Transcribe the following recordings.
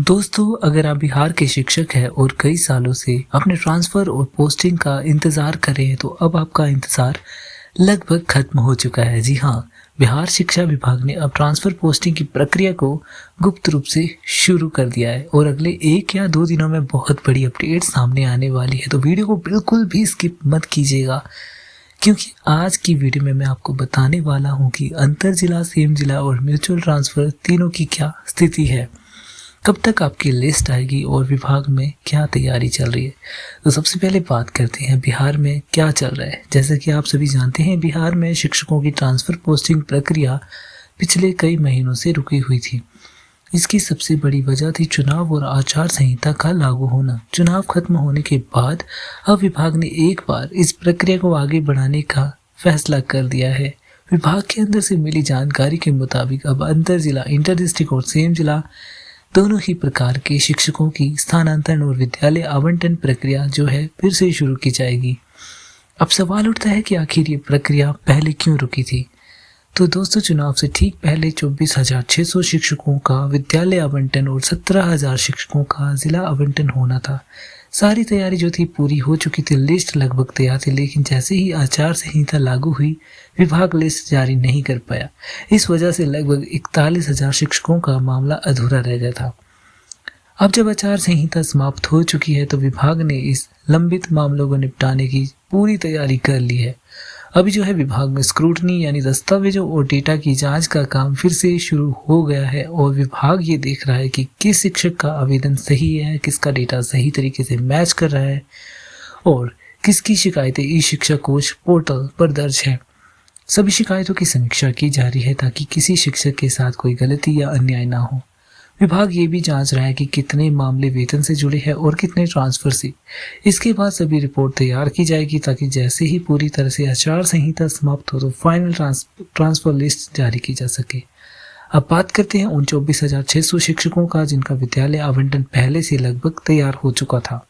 दोस्तों, अगर आप बिहार के शिक्षक हैं और कई सालों से अपने ट्रांसफ़र और पोस्टिंग का इंतज़ार कर रहे हैं, तो अब आपका इंतज़ार लगभग खत्म हो चुका है। जी हाँ, बिहार शिक्षा विभाग ने अब ट्रांसफ़र पोस्टिंग की प्रक्रिया को गुप्त रूप से शुरू कर दिया है और अगले 1 या 2 दिनों में बहुत बड़ी अपडेट सामने आने वाली है। तो वीडियो को बिल्कुल भी स्किप मत कीजिएगा, क्योंकि आज की वीडियो में मैं आपको बताने वाला हूँ कि अंतर जिला, सेम जिला और म्यूचुअल ट्रांसफ़र तीनों की क्या स्थिति है, कब तक आपकी लिस्ट आएगी और विभाग में क्या तैयारी चल रही है। तो सबसे पहले बात करते हैं बिहार में क्या चल रहा है। जैसे कि आप सभी जानते हैं, बिहार में शिक्षकों की ट्रांसफ़र पोस्टिंग प्रक्रिया पिछले कई महीनों से रुकी हुई थी। इसकी सबसे बड़ी वजह थी चुनाव और आचार संहिता का लागू होना। चुनाव खत्म होने के बाद अब विभाग ने एक बार इस प्रक्रिया को आगे बढ़ाने का फैसला कर दिया है। विभाग के अंदर से मिली जानकारी के मुताबिक अब अंतर जिला, इंटर डिस्ट्रिक्ट और सेम जिला दोनों ही प्रकार के शिक्षकों की स्थानांतरण और विद्यालय आवंटन प्रक्रिया जो है फिर से शुरू की जाएगी। अब सवाल उठता है कि आखिर ये प्रक्रिया पहले क्यों रुकी थी। तो दोस्तों, चुनाव से ठीक पहले 24,600 शिक्षकों का विद्यालय आवंटन और 17,000 शिक्षकों का जिला आवंटन होना था। सारी तैयारी जो थी पूरी हो चुकी थी, लिस्ट लगभग तैयार थी, लेकिन जैसे ही आचार संहिता लागू हुई, विभाग लिस्ट जारी नहीं कर पाया। इस वजह से लगभग 41,000 शिक्षकों का मामला अधूरा रह गया था। अब जब आचार संहिता समाप्त हो चुकी है, तो विभाग ने इस लंबित मामलों को निपटाने की पूरी तैयारी कर ली है। अभी जो है विभाग में स्क्रूटनी यानी दस्तावेजों और डेटा की जांच का काम फिर से शुरू हो गया है और विभाग ये देख रहा है कि किस शिक्षक का आवेदन सही है, किसका डेटा सही तरीके से मैच कर रहा है और किसकी शिकायतें ई शिक्षा कोश पोर्टल पर दर्ज है। सभी शिकायतों की समीक्षा की जा रही है ताकि किसी शिक्षक के साथ कोई गलती या अन्याय ना हो। विभाग ये भी जांच रहा है कि कितने मामले वेतन से जुड़े हैं और कितने ट्रांसफर से। इसके बाद सभी रिपोर्ट तैयार की जाएगी ताकि जैसे ही पूरी तरह से आचार संहिता समाप्त हो तो फाइनल ट्रांसफर लिस्ट जारी की जा सके। अब बात करते हैं उन 24,600 शिक्षकों का जिनका विद्यालय आवंटन पहले से लगभग तैयार हो चुका था।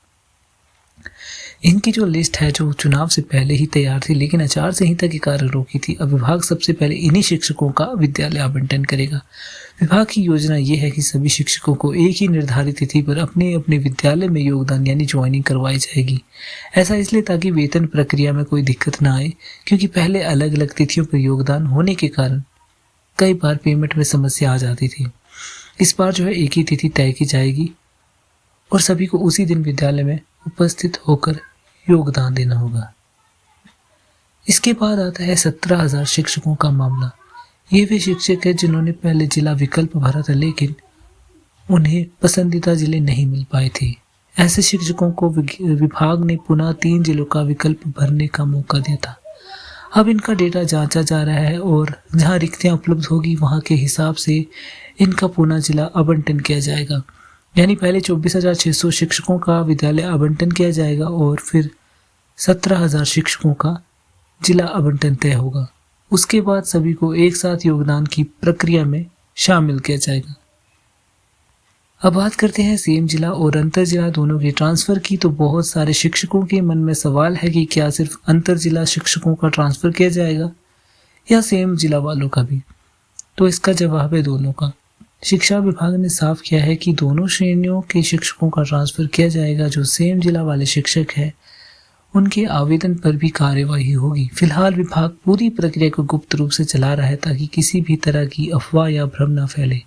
इनकी जो लिस्ट है जो चुनाव से पहले ही तैयार थी, लेकिन आचार संहिता के कारण रोकी थी। अब विभाग सबसे पहले इन्हीं शिक्षकों का विद्यालय आवंटन करेगा। विभाग की योजना ये है कि सभी शिक्षकों को एक ही निर्धारित तिथि पर अपने अपने विद्यालय में योगदान यानी ज्वाइनिंग करवाई जाएगी। ऐसा इसलिए ताकि वेतन प्रक्रिया में कोई दिक्कत ना आए, क्योंकि पहले अलग अलग तिथियों पर योगदान होने के कारण कई बार पेमेंट में समस्या आ जाती थी। इस बार जो है एक ही तिथि तय की जाएगी और सभी को उसी दिन विद्यालय में उपस्थित होकर योगदान देना होगा। इसके बाद आता है 17,000 शिक्षकों का मामला। ये वे शिक्षक हैं जिन्होंने पहले जिला विकल्प भरा था, लेकिन उन्हें पसंदीदा जिले नहीं मिल पाए थे। ऐसे शिक्षकों को विभाग ने पुनः 3 जिलों का विकल्प भरने का मौका दिया था। अब इनका डेटा जांचा जा रहा है और जहां रिक्तियां उपलब्ध होगी वहां के हिसाब से इनका पुनः जिला आवंटन किया जाएगा। यानी पहले 24,600 शिक्षकों का विद्यालय आवंटन किया जाएगा और फिर 17,000 शिक्षकों का जिला आवंटन तय होगा। उसके बाद सभी को एक साथ योगदान की प्रक्रिया में शामिल किया जाएगा। अब बात करते हैं सेम जिला और अंतर जिला दोनों के ट्रांसफर की। तो बहुत सारे शिक्षकों के मन में सवाल है कि क्या सिर्फ अंतर जिला शिक्षकों का ट्रांसफर किया जाएगा या सेम जिला वालों का भी। तो इसका जवाब है दोनों का। शिक्षा विभाग ने साफ किया है कि दोनों श्रेणियों के शिक्षकों का ट्रांसफर किया जाएगा। जो सेम जिला वाले शिक्षक हैं उनके आवेदन पर भी कार्यवाही होगी। फिलहाल विभाग पूरी प्रक्रिया को गुप्त रूप से चला रहा है ताकि किसी भी तरह की अफवाह या भ्रम न फैले।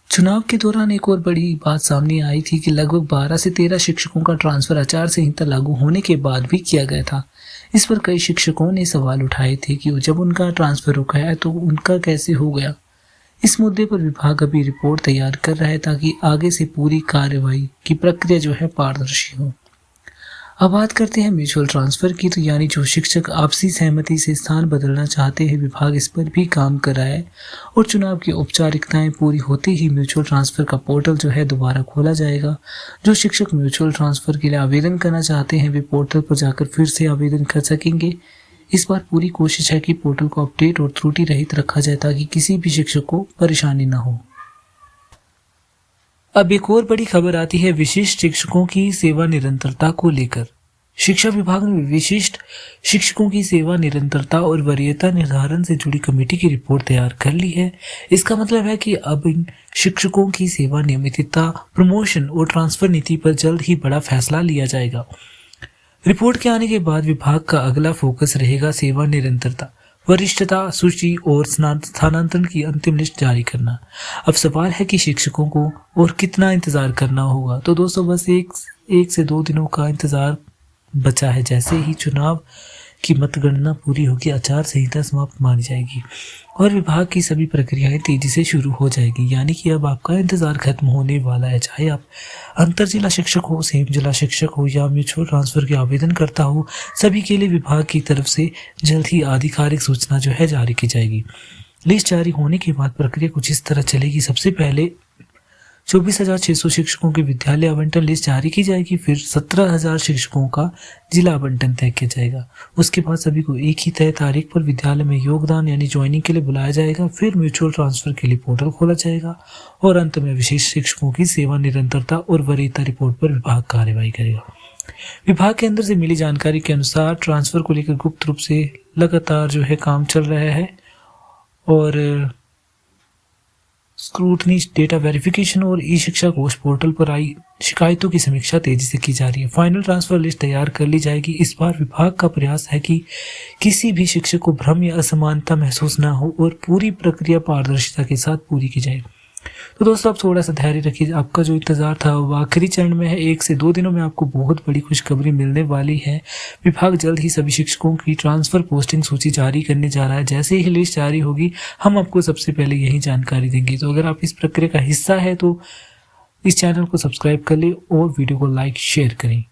चुनाव के दौरान एक और बड़ी बात सामने आई थी कि लगभग 12 से 13 शिक्षकों का ट्रांसफर आचार संहिता लागू होने के बाद भी किया गया था। इस पर कई शिक्षकों ने सवाल उठाए थे कि जब उनका ट्रांसफर रुका है तो उनका कैसे हो गया। इस मुद्दे पर विभाग अभी रिपोर्ट तैयार कर रहा है ताकि आगे से पूरी कार्रवाई की प्रक्रिया जो है पारदर्शी हो। अब बात करते हैं म्यूचुअल ट्रांसफर की। तो यानी जो शिक्षक आपसी सहमति से स्थान बदलना चाहते हैं, विभाग इस पर भी काम कर रहा है और चुनाव की औपचारिकताएं पूरी होते ही म्यूचुअल ट्रांसफर का पोर्टल जो है दोबारा खोला जाएगा। जो शिक्षक म्यूचुअल ट्रांसफर के लिए आवेदन करना चाहते हैं वे पोर्टल पर जाकर फिर से आवेदन कर सकेंगे। इस बार पूरी कोशिश है कि पोर्टल को अपडेट और त्रुटि रहित रखा जाए ताकि किसी भी शिक्षक को परेशानी न हो। अब एक और बड़ी खबर आती है विशिष्ट शिक्षकों की सेवा निरंतरता को लेकर। शिक्षा विभाग ने विशिष्ट शिक्षकों की सेवा निरंतरता और वरीयता निर्धारण से जुड़ी कमेटी की रिपोर्ट तैयार कर ली है। इसका मतलब है कि अब इन शिक्षकों की सेवा नियमितता, प्रमोशन और ट्रांसफर नीति पर जल्द ही बड़ा फैसला लिया जाएगा। रिपोर्ट के आने के बाद विभाग का अगला फोकस रहेगा सेवा निरंतरता, वरिष्ठता सूची और स्थानांतरण की अंतिम लिस्ट जारी करना। अब सवाल है कि शिक्षकों को और कितना इंतजार करना होगा। तो दोस्तों बस एक से 2 दिनों का इंतजार बचा है। जैसे ही चुनाव की मतगणना पूरी होगी, आचार संहिता समाप्त मानी जाएगी और विभाग की सभी प्रक्रियाएं तेजी से शुरू हो जाएगी। यानी कि अब आपका इंतजार खत्म होने वाला है। चाहे आप अंतर जिला शिक्षक हो, संयुक्त जिला शिक्षक हो या म्यूचुअल ट्रांसफर के आवेदन करता हो, सभी के लिए विभाग की तरफ से जल्द ही आधिकारिक सूचना जो है जारी की जाएगी। लिस्ट जारी होने के बाद प्रक्रिया कुछ इस तरह चलेगी। सबसे पहले 24,600 शिक्षकों की विद्यालय आवंटन लिस्ट जारी की जाएगी। फिर 17,000 शिक्षकों का जिला आवंटन तय किया जाएगा। उसके बाद सभी को एक ही तय तारीख पर विद्यालय में योगदान यानी ज्वाइनिंग के लिए बुलाया जाएगा। फिर म्यूचुअल ट्रांसफर के लिए पोर्टल खोला जाएगा और अंत में विशेष शिक्षकों की सेवा निरंतरता और वरीयता रिपोर्ट पर विभाग कार्यवाही करेगा। विभाग के अंदर से मिली जानकारी के अनुसार ट्रांसफर को लेकर गुप्त रूप से लगातार जो है काम चल रहा है और स्क्रूटनी, डेटा वेरिफिकेशन और ई शिक्षा कोष पोर्टल पर आई शिकायतों की समीक्षा तेजी से की जा रही है। फाइनल ट्रांसफर लिस्ट तैयार कर ली जाएगी। इस बार विभाग का प्रयास है कि किसी भी शिक्षक को भ्रम या असमानता महसूस ना हो और पूरी प्रक्रिया पारदर्शिता के साथ पूरी की जाए। तो दोस्तों आप थोड़ा सा धैर्य रखिए। आपका जो इंतजार था वो आखिरी चरण में है। 1 से 2 दिनों में आपको बहुत बड़ी खुशखबरी मिलने वाली है। विभाग जल्द ही सभी शिक्षकों की ट्रांसफर पोस्टिंग सूची जारी करने जा रहा है। जैसे ही लिस्ट जारी होगी हम आपको सबसे पहले यही जानकारी देंगे। तो अगर आप इस प्रक्रिया का हिस्सा है तो इस चैनल को सब्सक्राइब कर लें और वीडियो को लाइक शेयर करें।